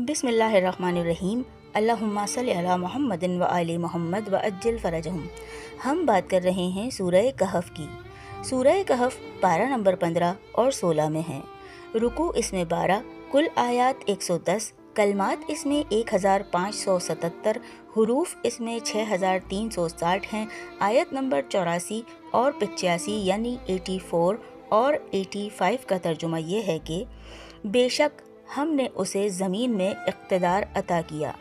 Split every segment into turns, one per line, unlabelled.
بسم اللہ الرحمن الرحیم۔ اللہم صلی علی محمد و آل محمد و عجل فرجہم۔ ہم بات کر رہے ہیں سورہ کہف کی۔ سورہ کہف پارہ نمبر 15 اور 16 میں ہے۔ رکوع اس میں 12، کل آیات 110، کلمات اس میں 1577، حروف اس میں 6360 ہیں۔ آیت نمبر 84 اور 85 یعنی 84 اور 85 کا ترجمہ یہ ہے کہ بے شک ہم نے اسے زمین میں اقتدار عطا کیا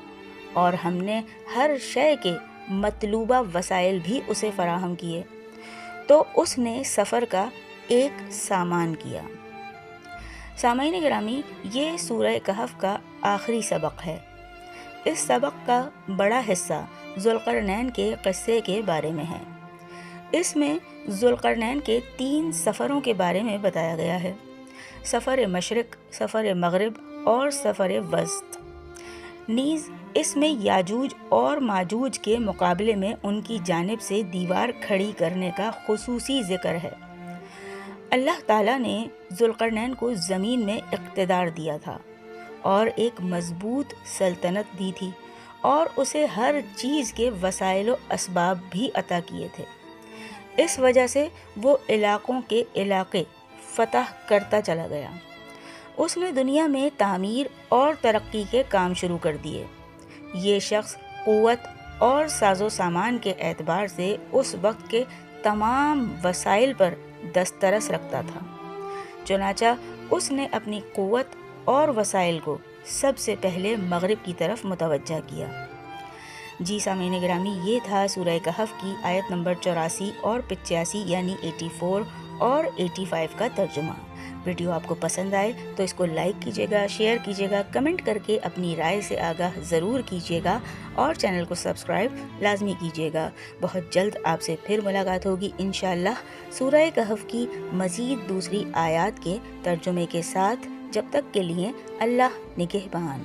اور ہم نے ہر شے کے مطلوبہ وسائل بھی اسے فراہم کیے، تو اس نے سفر کا ایک سامان کیا۔ سامعین گرامی، یہ سورہ کہف کا آخری سبق ہے۔ اس سبق کا بڑا حصہ ذوالقرنین کے قصے کے بارے میں ہے۔ اس میں ذوالقرنین کے 3 سفروں کے بارے میں بتایا گیا ہے: سفر مشرق، سفر مغرب اور سفر وسط۔ نیز اس میں یاجوج اور ماجوج کے مقابلے میں ان کی جانب سے دیوار کھڑی کرنے کا خصوصی ذکر ہے۔ اللہ تعالیٰ نے ذوالقرنین کو زمین میں اقتدار دیا تھا اور ایک مضبوط سلطنت دی تھی، اور اسے ہر چیز کے وسائل و اسباب بھی عطا کیے تھے۔ اس وجہ سے وہ علاقوں کے علاقے فتح کرتا چلا گیا۔ اس نے دنیا میں تعمیر اور ترقی کے کام شروع کر دیے۔ یہ شخص قوت اور ساز و سامان کے اعتبار سے اس وقت کے تمام وسائل پر دسترس رکھتا تھا، چنانچہ اس نے اپنی قوت اور وسائل کو سب سے پہلے مغرب کی طرف متوجہ کیا۔ جی سامعین گرامی، یہ تھا سورہ کہف کی آیت نمبر 84 اور 85 یعنی 84 اور 85 کا ترجمہ۔ ویڈیو آپ کو پسند آئے تو اس کو لائک کیجیے گا، شیئر کیجیے گا، کمنٹ کر کے اپنی رائے سے آگاہ ضرور کیجیے گا، اور چینل کو سبسکرائب لازمی کیجیے گا۔ بہت جلد آپ سے پھر ملاقات ہوگی انشاءاللہ سورہ کہف کی مزید دوسری آیات کے ترجمے کے ساتھ۔ جب تک کے لیے اللہ نگہبان۔